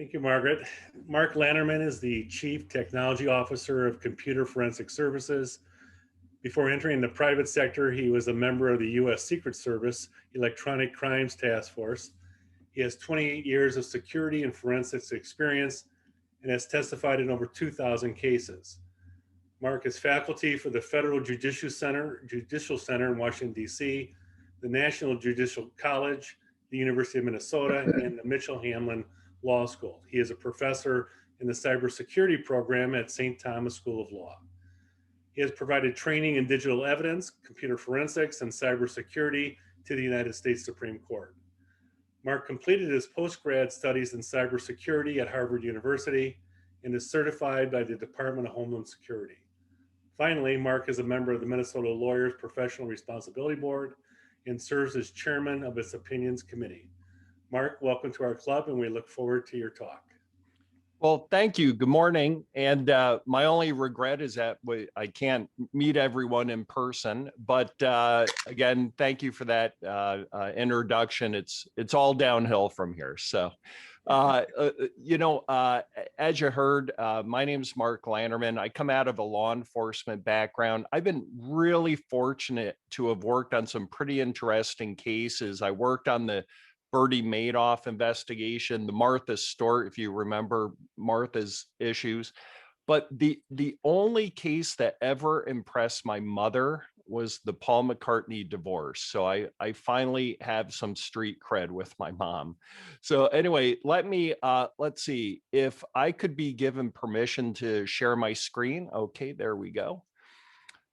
Thank you, Margaret. Mark Lanterman is the Chief Technology Officer of Computer Forensic Services. Before entering the private sector, he was a member of the U.S. Secret Service Electronic Crimes Task Force. He has 28 years of security and forensics experience and has testified in over 2,000 cases. Mark is faculty for the Federal Judicial Center in Washington, D.C., the National Judicial College, the University of Minnesota, and the Mitchell-Hamlin Law School. He is a professor in the cybersecurity program at St. Thomas School of Law. He has provided training in digital evidence, computer forensics, and cybersecurity to the United States Supreme Court. Mark completed his post-grad studies in cybersecurity at Harvard University and is certified by the Department of Homeland Security. Finally, Mark is a member of the Minnesota Lawyers Professional Responsibility Board and serves as chairman of its Opinions Committee. Mark, welcome to our club, and we look forward to your talk. Well, thank you. Good morning. And my only regret is that I can't meet everyone in person. But again, thank you for that introduction. It's all downhill from here. So, as you heard, my name is Mark Lanterman. I come out of a law enforcement background. I've been really fortunate to have worked on some pretty interesting cases. I worked on the Bernie Madoff investigation, the Martha Stewart, if you remember Martha's issues. But the only case that ever impressed my mother was the Paul McCartney divorce. So I finally have some street cred with my mom. So anyway, let's see if I could be given permission to share my screen. Okay, there we go.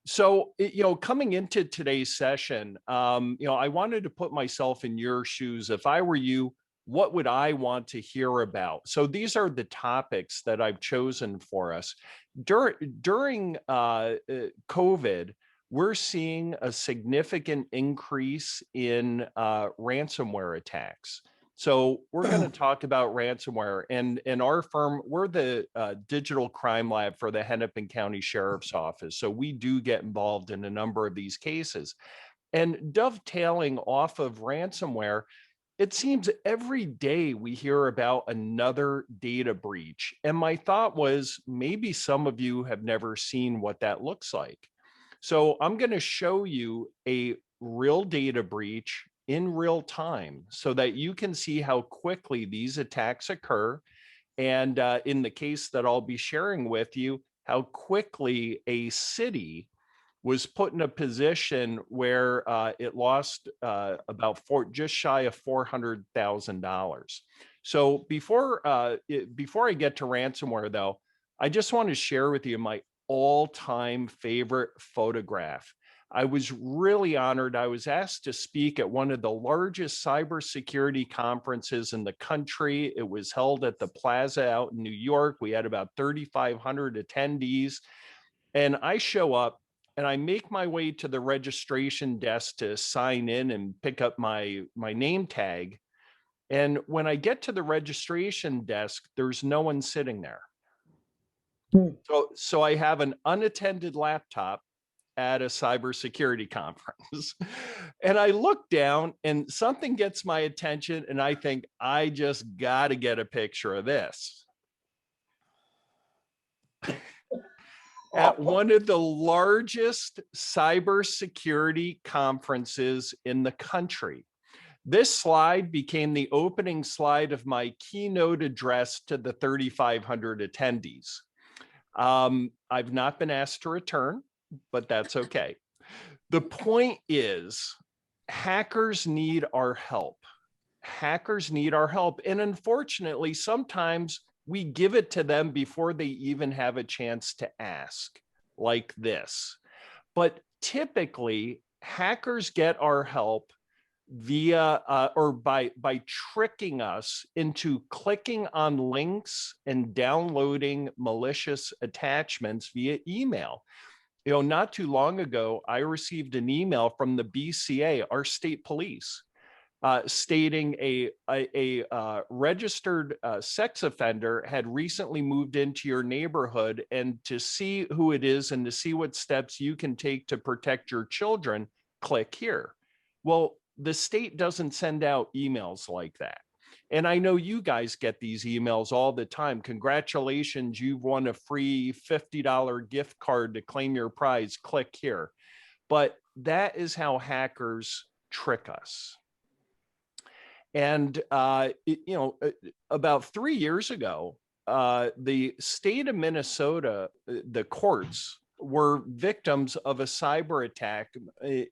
So, coming into today's session, I wanted to put myself in your shoes. If I were you, what would I want to hear about? So these are the topics that I've chosen for us. During COVID, we're seeing a significant increase in ransomware attacks. So we're going to talk about ransomware, and in our firm, we're the digital crime lab for the Hennepin County Sheriff's Office. So we do get involved in a number of these cases. And dovetailing off of ransomware, it seems every day we hear about another data breach. And my thought was maybe some of you have never seen what that looks like. So I'm going to show you a real data breach in real time so that you can see how quickly these attacks occur. And in the case that I'll be sharing with you, how quickly a city was put in a position where it lost just shy of $400,000. So before I get to ransomware, though, I just want to share with you my all-time favorite photograph. I was really honored. I was asked to speak at one of the largest cybersecurity conferences in the country. It was held at the Plaza out in New York. We had about 3,500 attendees. And I show up and I make my way to the registration desk to sign in and pick up my name tag. And when I get to the registration desk, there's no one sitting there. So I have an unattended laptop at a cybersecurity conference. And I look down and something gets my attention and I think, I just got to get a picture of this. At one of the largest cybersecurity conferences in the country. This slide became the opening slide of my keynote address to the 3,500 attendees. I've not been asked to return, but that's okay. The point is, hackers need our help. Hackers need our help. And unfortunately, sometimes we give it to them before they even have a chance to ask, like this. But typically, hackers get our help via or by tricking us into clicking on links and downloading malicious attachments via email. Not too long ago, I received an email from the BCA, our state police, stating a registered sex offender had recently moved into your neighborhood, and to see who it is and to see what steps you can take to protect your children, click here. Well, the state doesn't send out emails like that. And I know you guys get these emails all the time. Congratulations, you've won a free $50 gift card to claim your prize. Click here. But that is how hackers trick us. And, about 3 years ago, the state of Minnesota, the courts were victims of a cyber attack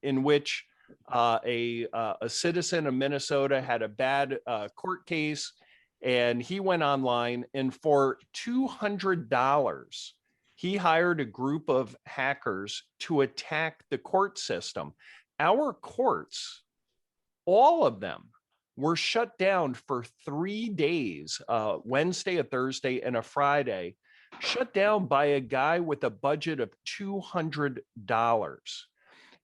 in which a citizen of Minnesota had a bad court case, and he went online, and for $200, he hired a group of hackers to attack the court system. Our courts, all of them, were shut down for 3 days, Wednesday, a Thursday, and a Friday, shut down by a guy with a budget of $200.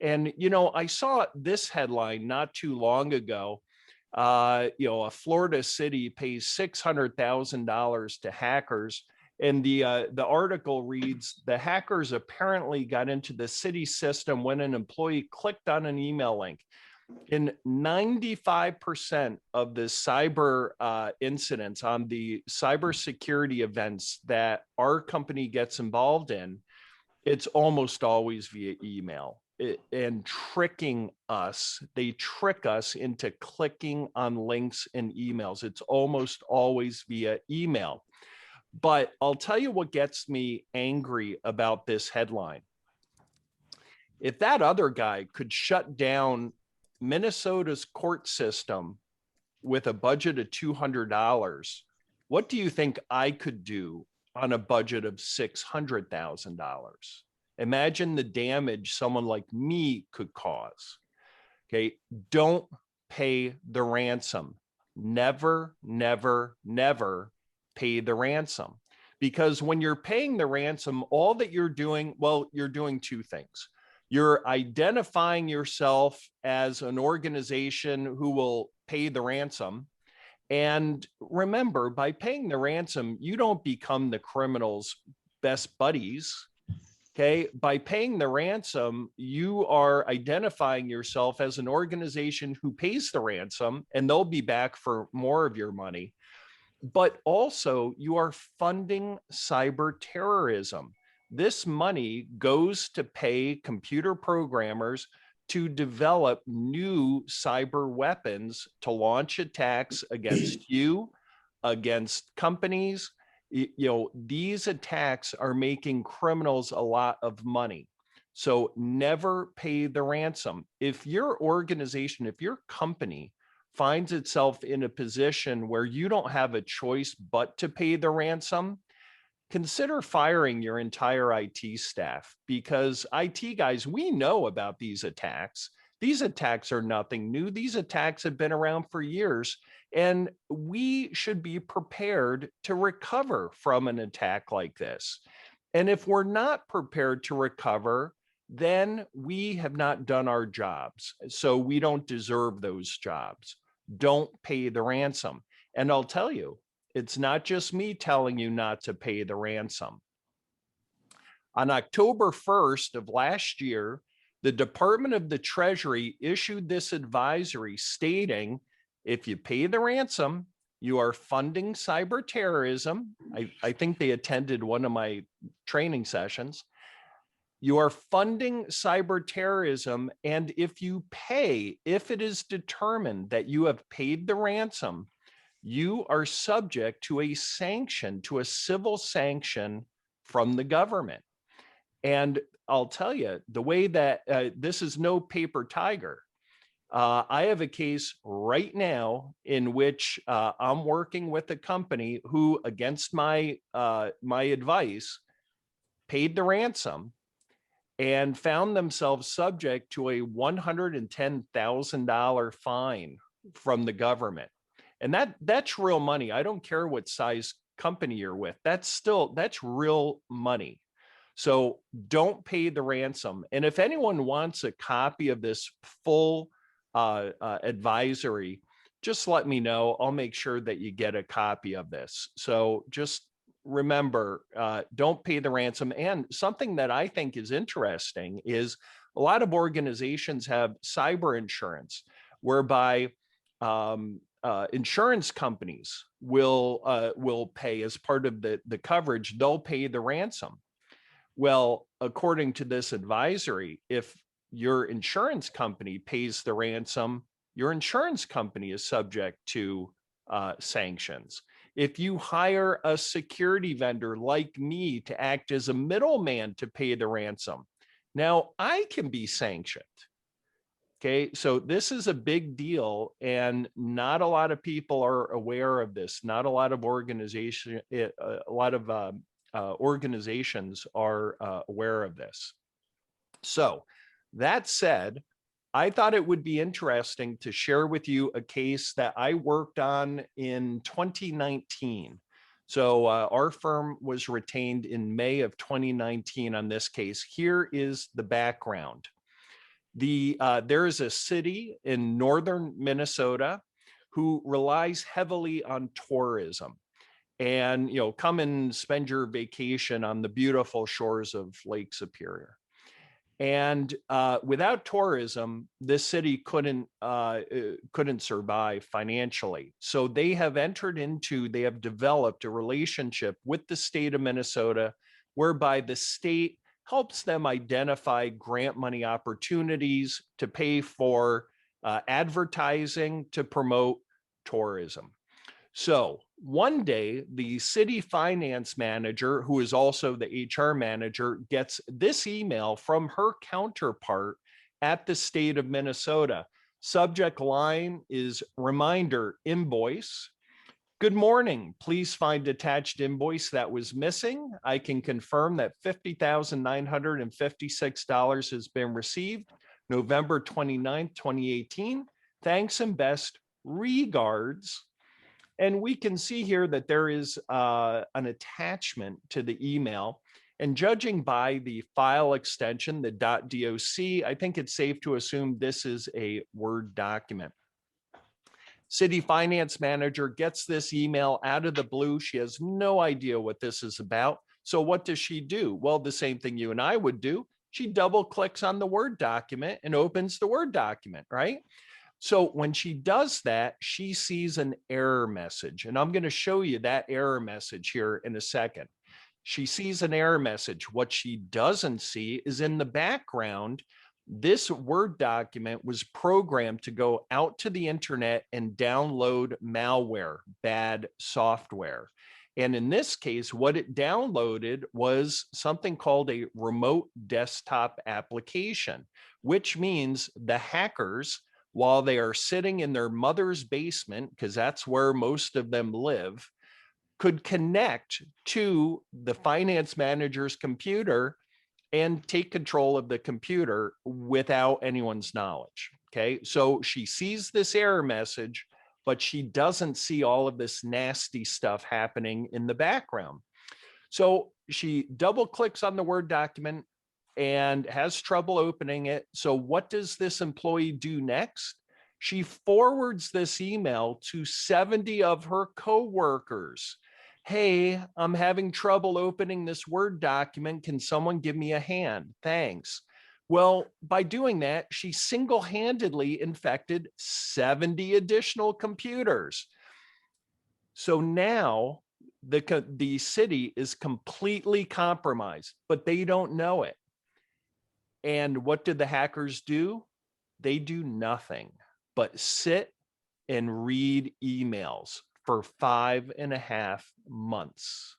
And, I saw this headline not too long ago. A Florida city pays $600,000 to hackers. And the article reads, the hackers apparently got into the city system when an employee clicked on an email link. In 95% of the cyber incidents, on the cybersecurity events that our company gets involved in, it's almost always via email. And tricking us, they trick us into clicking on links in emails. It's almost always via email. But I'll tell you what gets me angry about this headline. If that other guy could shut down Minnesota's court system with a budget of $200, what do you think I could do on a budget of $600,000? Imagine the damage someone like me could cause. Okay, don't pay the ransom. Never, never, never pay the ransom. Because when you're paying the ransom, all that you're doing, well, you're doing two things. You're identifying yourself as an organization who will pay the ransom. And remember, by paying the ransom, you don't become the criminal's best buddies. Okay, by paying the ransom, you are identifying yourself as an organization who pays the ransom, and they'll be back for more of your money. But also, you are funding cyber terrorism. This money goes to pay computer programmers to develop new cyber weapons to launch attacks against you, against companies. These attacks are making criminals a lot of money. So never pay the ransom. If your organization, if your company finds itself in a position where you don't have a choice but to pay the ransom, consider firing your entire IT staff, because IT guys, we know about these attacks. These attacks are nothing new. These attacks have been around for years, and we should be prepared to recover from an attack like this. And if we're not prepared to recover, then we have not done our jobs. So we don't deserve those jobs. Don't pay the ransom. And I'll tell you, it's not just me telling you not to pay the ransom. On October 1st of last year, the Department of the Treasury issued this advisory stating, if you pay the ransom, you are funding cyber terrorism. I think they attended one of my training sessions. You are funding cyber terrorism, and if you pay, if it is determined that you have paid the ransom, you are subject to a sanction, to a civil sanction from the government. And I'll tell you, the way that this is no paper tiger. I have a case right now in which I'm working with a company who, against my advice, paid the ransom and found themselves subject to a $110,000 fine from the government. And that's real money. I don't care what size company you're with. That's real money. So don't pay the ransom. And if anyone wants a copy of this full advisory, just let me know. I'll make sure that you get a copy of this. So just remember, don't pay the ransom. And something that I think is interesting is a lot of organizations have cyber insurance, whereby insurance companies will pay as part of the coverage. They'll pay the ransom. Well, according to this advisory, if your insurance company pays the ransom, your insurance company is subject to sanctions. If you hire a security vendor like me to act as a middleman to pay the ransom, now I can be sanctioned. Okay, so this is a big deal, and not a lot of people are aware of this. Not a lot of organizations are aware of this. So that said, I thought it would be interesting to share with you a case that I worked on in 2019. So our firm was retained in May of 2019 on this case. Here is the background. There is a city in northern Minnesota who relies heavily on tourism. And, come and spend your vacation on the beautiful shores of Lake Superior. And without tourism, this city couldn't survive financially. So they have developed a relationship with the state of Minnesota, whereby the state helps them identify grant money opportunities to pay for advertising to promote tourism. So one day, the city finance manager, who is also the HR manager, gets this email from her counterpart at the state of Minnesota. Subject line is reminder invoice. Good morning. Please find attached invoice that was missing. I can confirm that $50,956 has been received November 29th, 2018. Thanks and best regards. And we can see here that there is an attachment to the email. And judging by the file extension, the .doc, I think it's safe to assume this is a Word document. City finance manager gets this email out of the blue. She has no idea what this is about. So what does she do? Well, the same thing you and I would do. She double clicks on the Word document and opens the Word document, right? So when she does that, she sees an error message. And I'm going to show you that error message here in a second. She sees an error message. What she doesn't see is in the background, this Word document was programmed to go out to the internet and download malware, bad software. And in this case, what it downloaded was something called a remote desktop application, which means the hackers, while they are sitting in their mother's basement, because that's where most of them live, could connect to the finance manager's computer and take control of the computer without anyone's knowledge. Okay, so she sees this error message, but she doesn't see all of this nasty stuff happening in the background. So she double clicks on the Word document and has trouble opening it. So what does this employee do next? She forwards this email to 70 of her coworkers. Hey, I'm having trouble opening this Word document. Can someone give me a hand? Thanks. Well, by doing that, she single-handedly infected 70 additional computers. So now the city is completely compromised, but they don't know it. And what did the hackers do? They do nothing but sit and read emails for 5.5 months,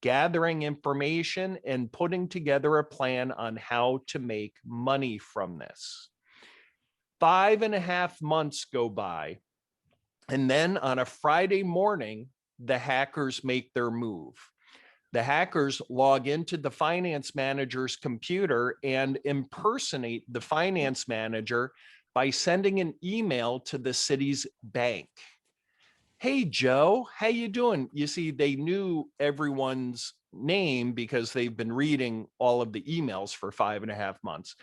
gathering information and putting together a plan on how to make money from this. 5.5 months go by, and then on a Friday morning, the hackers make their move. The hackers log into the finance manager's computer and impersonate the finance manager by sending an email to the city's bank. Hey, Joe, how you doing? You see, they knew everyone's name because they've been reading all of the emails for 5.5 months.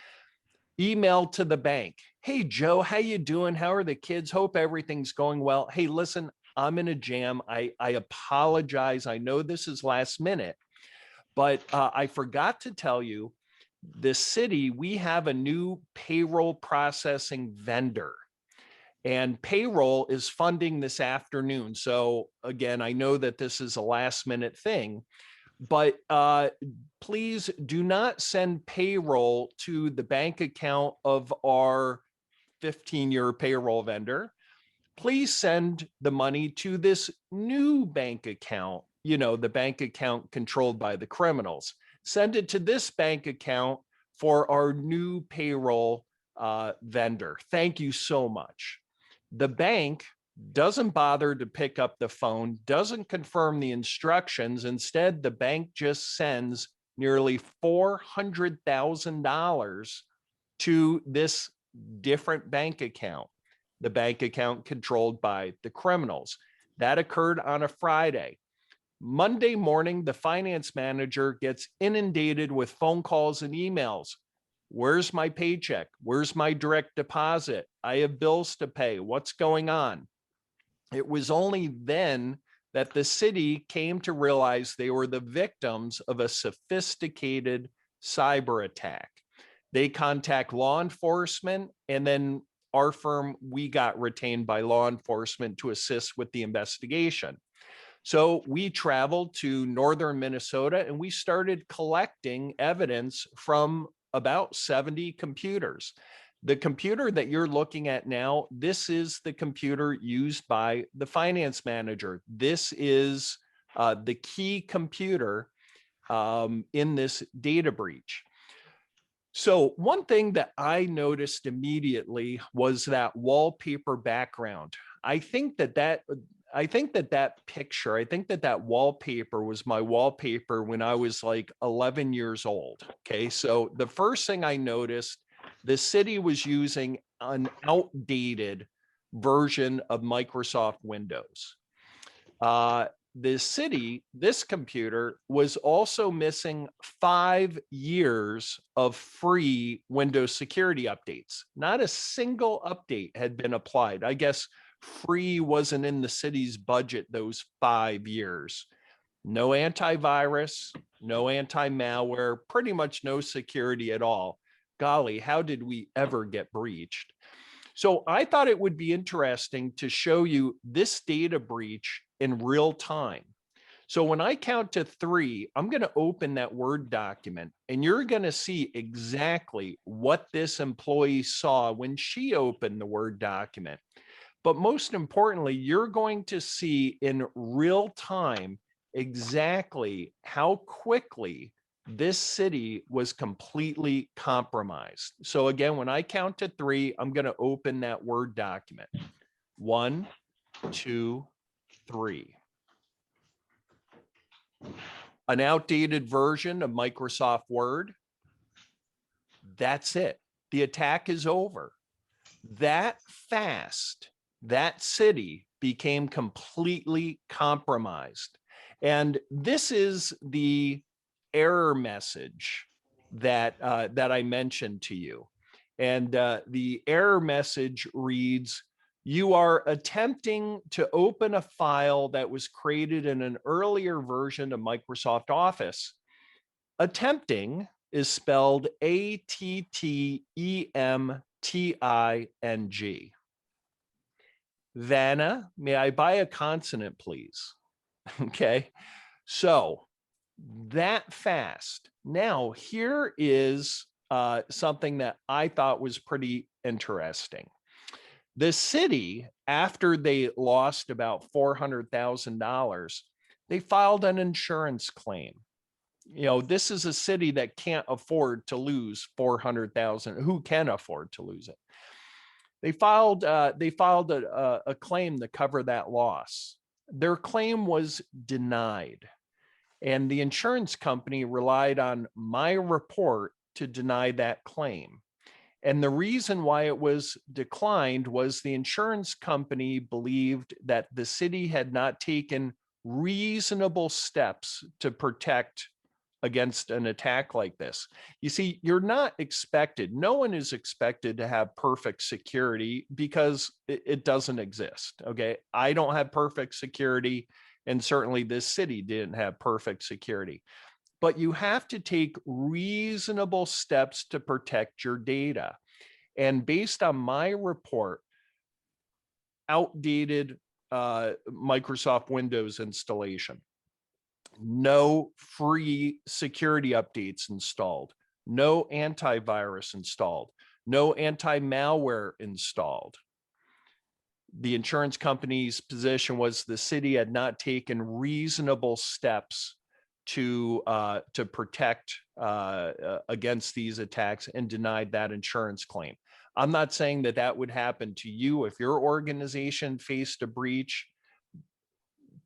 Email to the bank. Hey, Joe, how you doing? How are the kids? Hope everything's going well. Hey, listen, I'm in a jam. I apologize. I know this is last minute, but I forgot to tell you, the city, we have a new payroll processing vendor. and payroll is funding this afternoon. So again, I know that this is a last minute thing, but please do not send payroll to the bank account of our 15-year payroll vendor. Please send the money to this new bank account, the bank account controlled by the criminals. Send it to this bank account for our new payroll vendor. Thank you so much. The bank doesn't bother to pick up the phone, doesn't confirm the instructions. Instead, the bank just sends nearly $400,000 to this different bank account, the bank account controlled by the criminals. That occurred on a Friday. Monday morning, the finance manager gets inundated with phone calls and emails. Where's my paycheck? Where's my direct deposit? I have bills to pay. What's going on? It was only then that the city came to realize they were the victims of a sophisticated cyber attack. They contact law enforcement, and then our firm, we got retained by law enforcement to assist with the investigation. So we traveled to northern Minnesota and we started collecting evidence from about 70 computers. The computer that you're looking at now, this is the computer used by the finance manager. This is the key computer in this data breach. So one thing that I noticed immediately was that wallpaper background. I think that wallpaper was my wallpaper when I was like 11 years old. Okay, so the first thing I noticed, the city was using an outdated version of Microsoft Windows. This computer was also missing 5 years of free Windows security updates. Not a single update had been applied. I guess free wasn't in the city's budget those 5 years. No antivirus, no anti-malware, pretty much no security at all. Golly, how did we ever get breached? So I thought it would be interesting to show you this data breach in real time. So when I count to 3, I'm going to open that Word document and you're going to see exactly what this employee saw when she opened the Word document. But most importantly, you're going to see in real time exactly how quickly this city was completely compromised. So again, when I count to 3, I'm going to open that Word document. 1, 2, 3. An outdated version of Microsoft Word. That's it. The attack is over. That fast, that city became completely compromised. And this is the error message that I mentioned to you. And the error message reads, you are attempting to open a file that was created in an earlier version of Microsoft Office. Attempting is spelled ATTEMTING. Vanna, may I buy a consonant, please? Okay, so that fast. Now, here is something that I thought was pretty interesting. The city, after they lost about $400,000, they filed an insurance claim. This is a city that can't afford to lose $400,000. Who can afford to lose it? They filed a claim to cover that loss. Their claim was denied. And the insurance company relied on my report to deny that claim. And the reason why it was declined was the insurance company believed that the city had not taken reasonable steps to protect against an attack like this. You see, you're not expected, no one is expected to have perfect security because it doesn't exist. Okay. I don't have perfect security. And certainly this city didn't have perfect security. But you have to take reasonable steps to protect your data. And based on my report, outdated Microsoft Windows installation, no free security updates installed, no antivirus installed, no anti-malware installed. The insurance company's position was the city had not taken reasonable steps to protect against these attacks and denied that insurance claim. I'm not saying that that would happen to you if your organization faced a breach,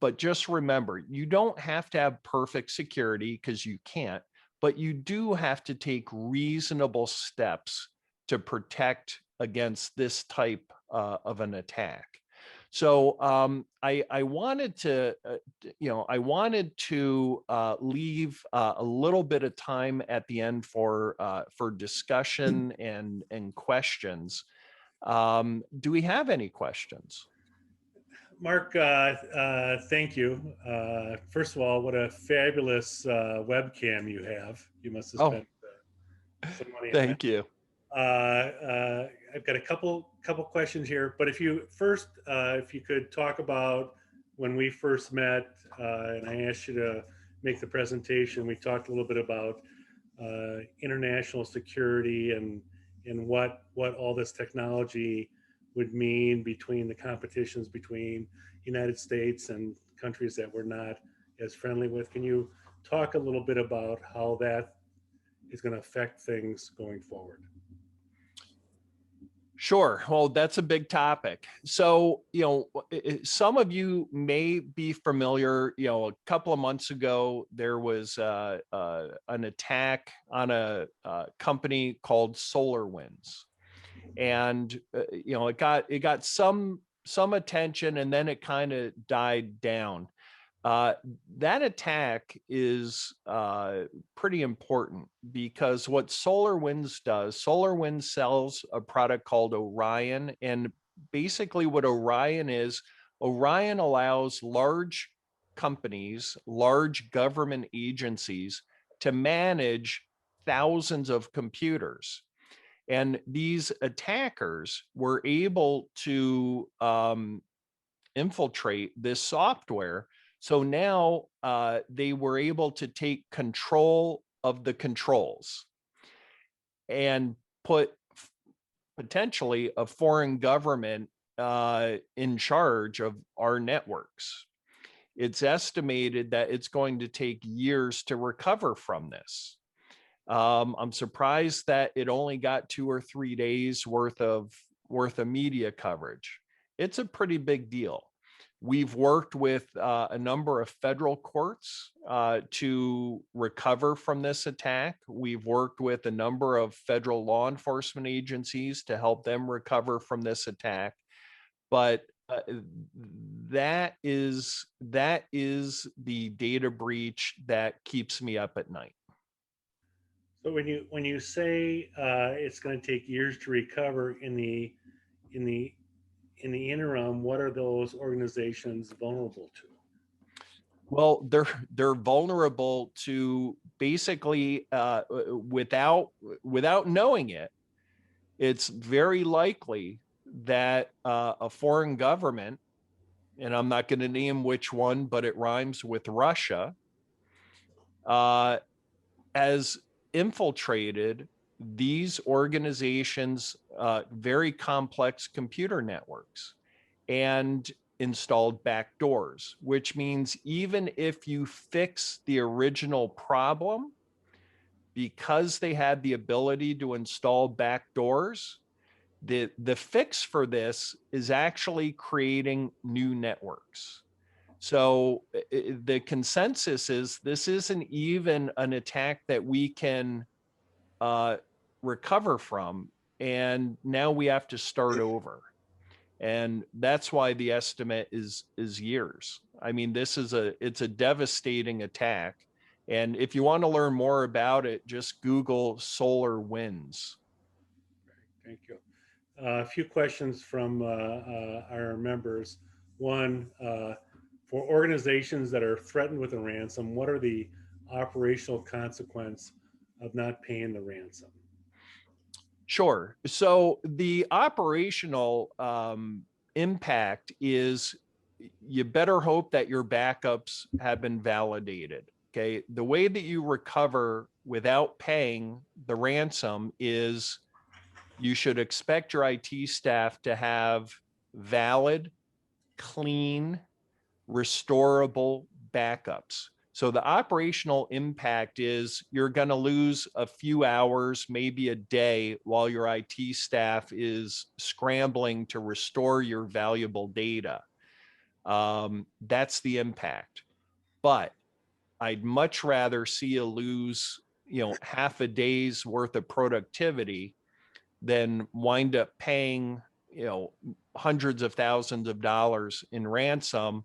but just remember, you don't have to have perfect security because you can't, but you do have to take reasonable steps to protect against this type of an attack. So I wanted to, leave a little bit of time at the end for discussion and questions. Do we have any questions? Mark, thank you. First of all, what a fabulous webcam you have. You must have spent some money on that. Thank you. I've got a couple questions here, but if you could talk about when we first met, and I asked you to make the presentation, we talked a little bit about international security and what all this technology would mean between the competitions between United States and countries that we're not as friendly with. Can you talk a little bit about how that is going to affect things going forward? Sure. Well, that's a big topic. So, some of you may be familiar, a couple of months ago, there was an attack on a company called SolarWinds. And, it got some attention, and then it kind of died down. That attack is pretty important because what SolarWinds does, SolarWinds sells a product called Orion. And basically what Orion is, Orion allows large companies, large government agencies to manage thousands of computers. And these attackers were able to infiltrate this software. So now they were able to take control of the controls and put potentially a foreign government in charge of our networks. It's estimated that it's going to take years to recover from this. I'm surprised that it only got 2 or 3 days worth of media coverage. It's a pretty big deal. We've worked with a number of federal courts to recover from this attack. We've worked with a number of federal law enforcement agencies to help them recover from this attack. But that is the data breach that keeps me up at night. So when you say it's going to take years to recover, in the interim, what are those organizations vulnerable to? Well, they're vulnerable to basically without knowing it. It's very likely that a foreign government, and I'm not going to name which one, but it rhymes with Russia, has infiltrated these organizations' very complex computer networks and installed backdoors, which means even if you fix the original problem, because they had the ability to install backdoors, the fix for this is actually creating new networks. So the consensus is this isn't even an attack that we can recover from, and now we have to start over. And that's why the estimate is years. I mean, it's a devastating attack. And if you want to learn more about it, just Google SolarWinds. Thank you. A few questions from our members. One, for organizations that are threatened with a ransom, what are the operational consequences of not paying the ransom? Sure. So the operational impact is you better hope that your backups have been validated. Okay. The way that you recover without paying the ransom is you should expect your IT staff to have valid, clean, restorable backups. So the operational impact is you're going to lose a few hours, maybe a day, while your IT staff is scrambling to restore your valuable data. That's the impact. But I'd much rather see you lose, half a day's worth of productivity than wind up paying, hundreds of thousands of dollars in ransom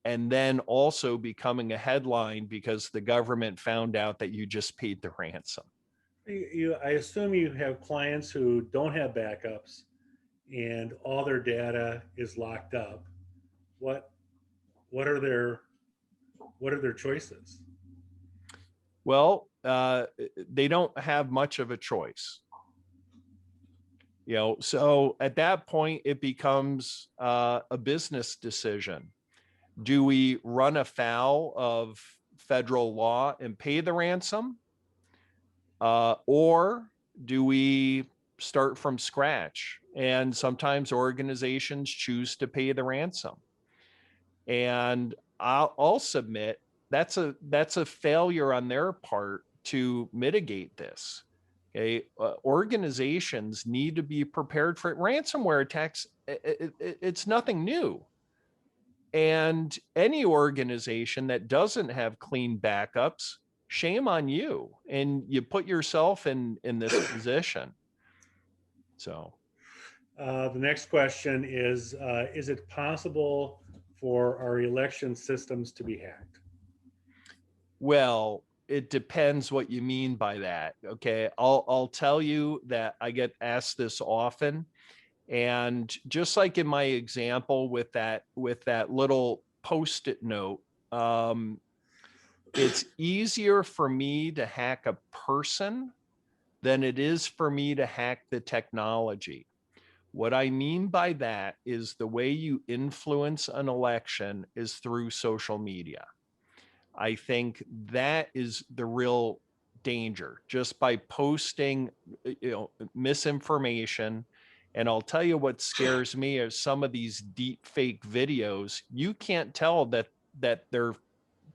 and then also becoming a headline because the government found out that you just paid the ransom. I assume you have clients who don't have backups and all their data is locked up. What what are their choices? Well, they don't have much of a choice. So at that point, it becomes a business decision. Do we run afoul of federal law and pay the ransom? Or do we start from scratch? And sometimes organizations choose to pay the ransom. And I'll submit that's a failure on their part to mitigate this. Okay, organizations need to be prepared for it. Ransomware attacks, it's nothing new. And any organization that doesn't have clean backups, shame on you. And you put yourself in this position. So The next question is it possible for our election systems to be hacked? well, it depends what you mean by that. Okay. I'll tell you that I get asked this often. And just like in my example with that little post-it note, it's easier for me to hack a person than it is for me to hack the technology. What I mean by that is the way you influence an election is through social media. I think that is the real danger, just by posting, misinformation. And I'll tell you what scares me is some of these deep fake videos. You can't tell that they're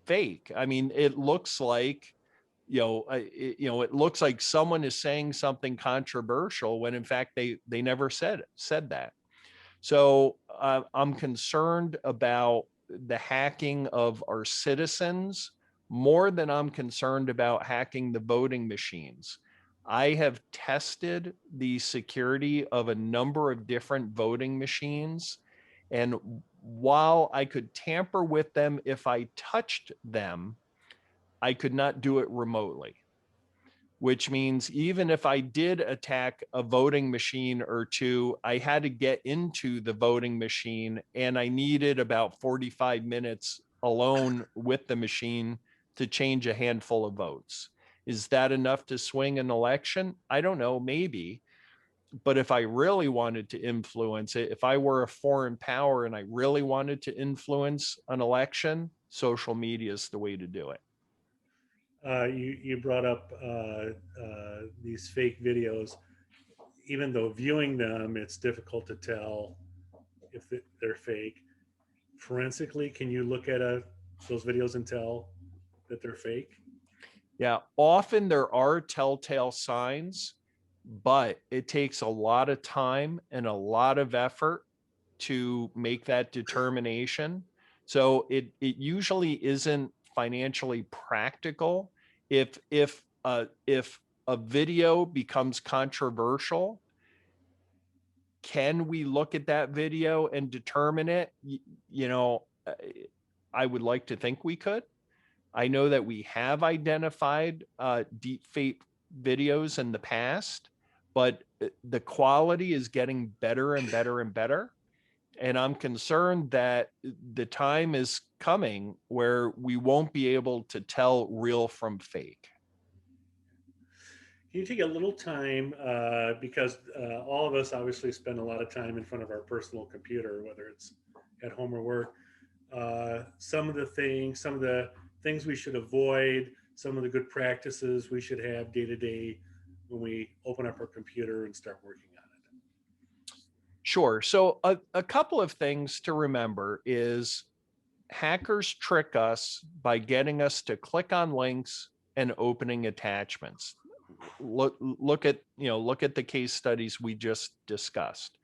fake. I mean, it looks like, it looks like someone is saying something controversial when in fact they never said that. So I'm concerned about the hacking of our citizens more than I'm concerned about hacking the voting machines. I have tested the security of a number of different voting machines. And while I could tamper with them if I touched them, I could not do it remotely, which means even if I did attack a voting machine or two, I had to get into the voting machine and I needed about 45 minutes alone with the machine to change a handful of votes. Is that enough to swing an election? I don't know, maybe. But if I really wanted to influence it, if I were a foreign power and I really wanted to influence an election, social media is the way to do it. You brought up these fake videos. Even though viewing them, it's difficult to tell if they're fake. Forensically, can you look at those videos and tell that they're fake? Yeah, often there are telltale signs, but it takes a lot of time and a lot of effort to make that determination. So it usually isn't financially practical. If a video becomes controversial, can we look at that video and determine it? I would like to think we could. I know that we have identified deep fake videos in the past, but the quality is getting better and better and better. And I'm concerned that the time is coming where we won't be able to tell real from fake. Can you take a little time, because all of us obviously spend a lot of time in front of our personal computer, whether it's at home or work. Some of the things we should avoid, some of the good practices we should have day to day when we open up our computer and start working on it. Sure. So a couple of things to remember is hackers trick us by getting us to click on links and opening attachments. Look at the case studies we just discussed.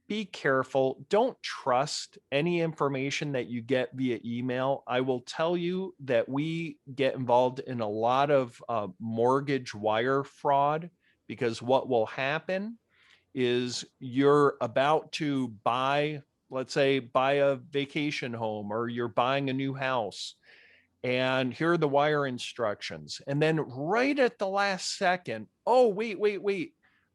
Be careful. Don't trust any information that you get via email. I will tell you that we get involved in a lot of mortgage wire fraud, because what will happen is you're about to buy, let's say, buy a vacation home, or you're buying a new house, and here are the wire instructions. And then right at the last second, oh, wait.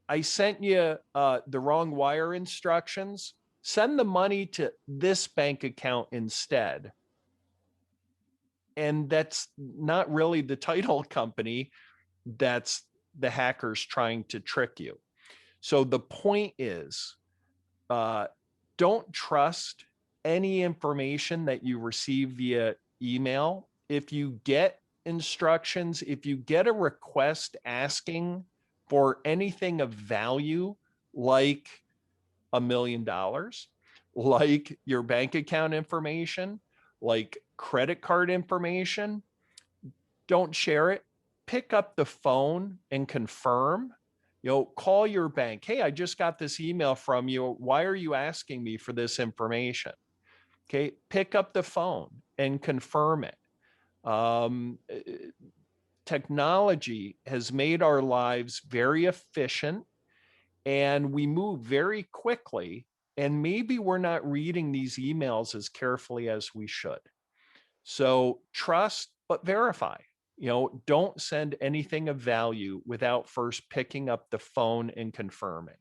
I sent you the wrong wire instructions. Send the money to this bank account instead. And that's not really the title company. That's the hackers trying to trick you. So the point is, don't trust any information that you receive via email. If you get instructions, if you get a request asking for anything of value, like $1 million, like your bank account information, like credit card information, don't share it. Pick up the phone and confirm. Call your bank. Hey, I just got this email from you. Why are you asking me for this information? Okay, pick up the phone and confirm it. Technology has made our lives very efficient, and we move very quickly. And maybe we're not reading these emails as carefully as we should. So trust, but verify. Don't send anything of value without first picking up the phone and confirming.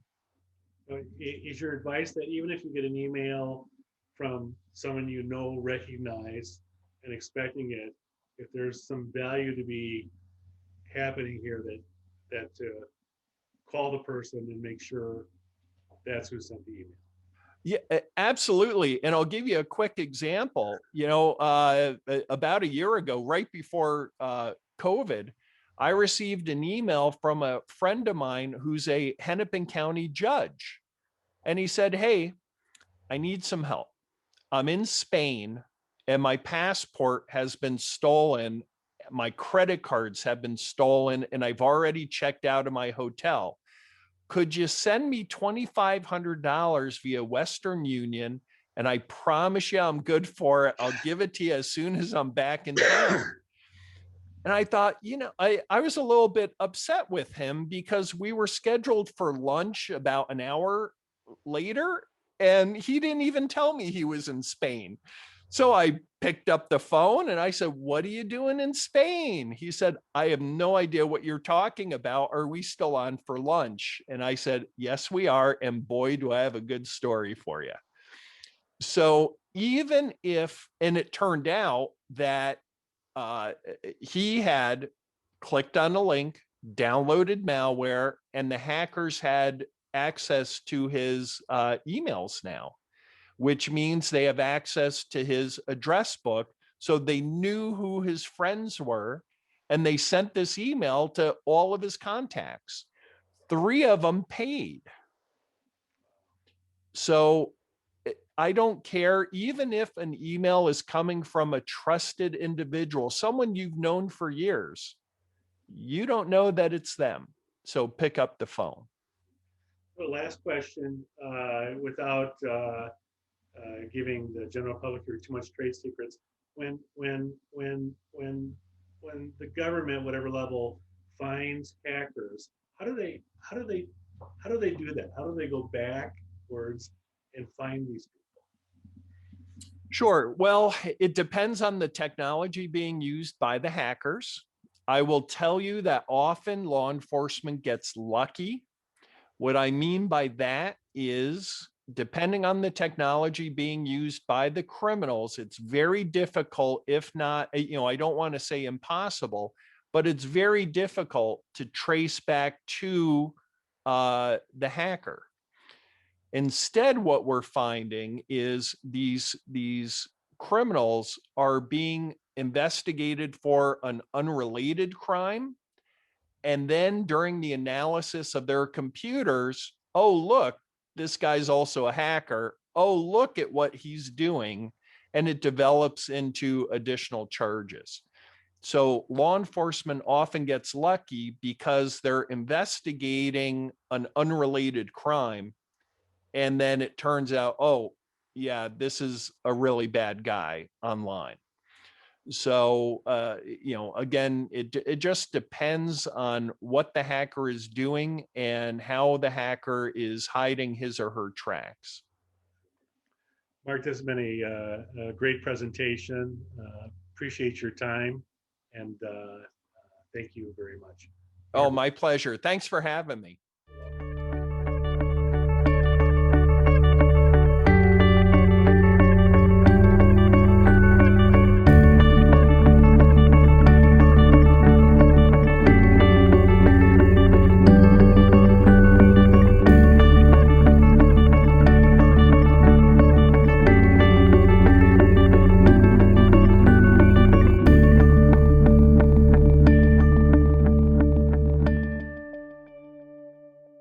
Is your advice that even if you get an email from someone you know, recognize, and expecting it, if there's some value to be happening here, that call the person and make sure that's who sent the email? Yeah, absolutely. And I'll give you a quick example. About a year ago, right before COVID, I received an email from a friend of mine who's a Hennepin County judge. And he said, hey, I need some help. I'm in Spain and my passport has been stolen. My credit cards have been stolen, and I've already checked out of my hotel. Could you send me $2,500 via Western Union? And I promise you I'm good for it. I'll give it to you as soon as I'm back in town. And I thought, I was a little bit upset with him because we were scheduled for lunch about an hour later, and he didn't even tell me he was in Spain. So I picked up the phone and I said, what are you doing in Spain? He said, I have no idea what you're talking about. Are we still on for lunch? And I said, yes, we are. And boy, do I have a good story for you. So even if, and it turned out that he had clicked on a link, downloaded malware, and the hackers had access to his emails now, which means they have access to his address book. So they knew who his friends were, and they sent this email to all of his contacts. 3 of them paid. So I don't care, even if an email is coming from a trusted individual, someone you've known for years, you don't know that it's them. So pick up the phone. So last question, without giving the general public here too much trade secrets. When the government, whatever level, finds hackers, how do they do that? How do they go backwards and find these people? Sure. Well, it depends on the technology being used by the hackers. I will tell you that often law enforcement gets lucky. What I mean by that is, depending on the technology being used by the criminals, it's very difficult, if not, I don't want to say impossible, but it's very difficult to trace back to the hacker. Instead, what we're finding is these criminals are being investigated for an unrelated crime. And then during the analysis of their computers, oh, look, this guy's also a hacker. Oh, look at what he's doing. And it develops into additional charges. So law enforcement often gets lucky because they're investigating an unrelated crime. And then it turns out, oh, yeah, this is a really bad guy online. So, again, it just depends on what the hacker is doing and how the hacker is hiding his or her tracks. Mark, this has been a great presentation. Appreciate your time, and thank you very much. Oh, my pleasure. Thanks for having me.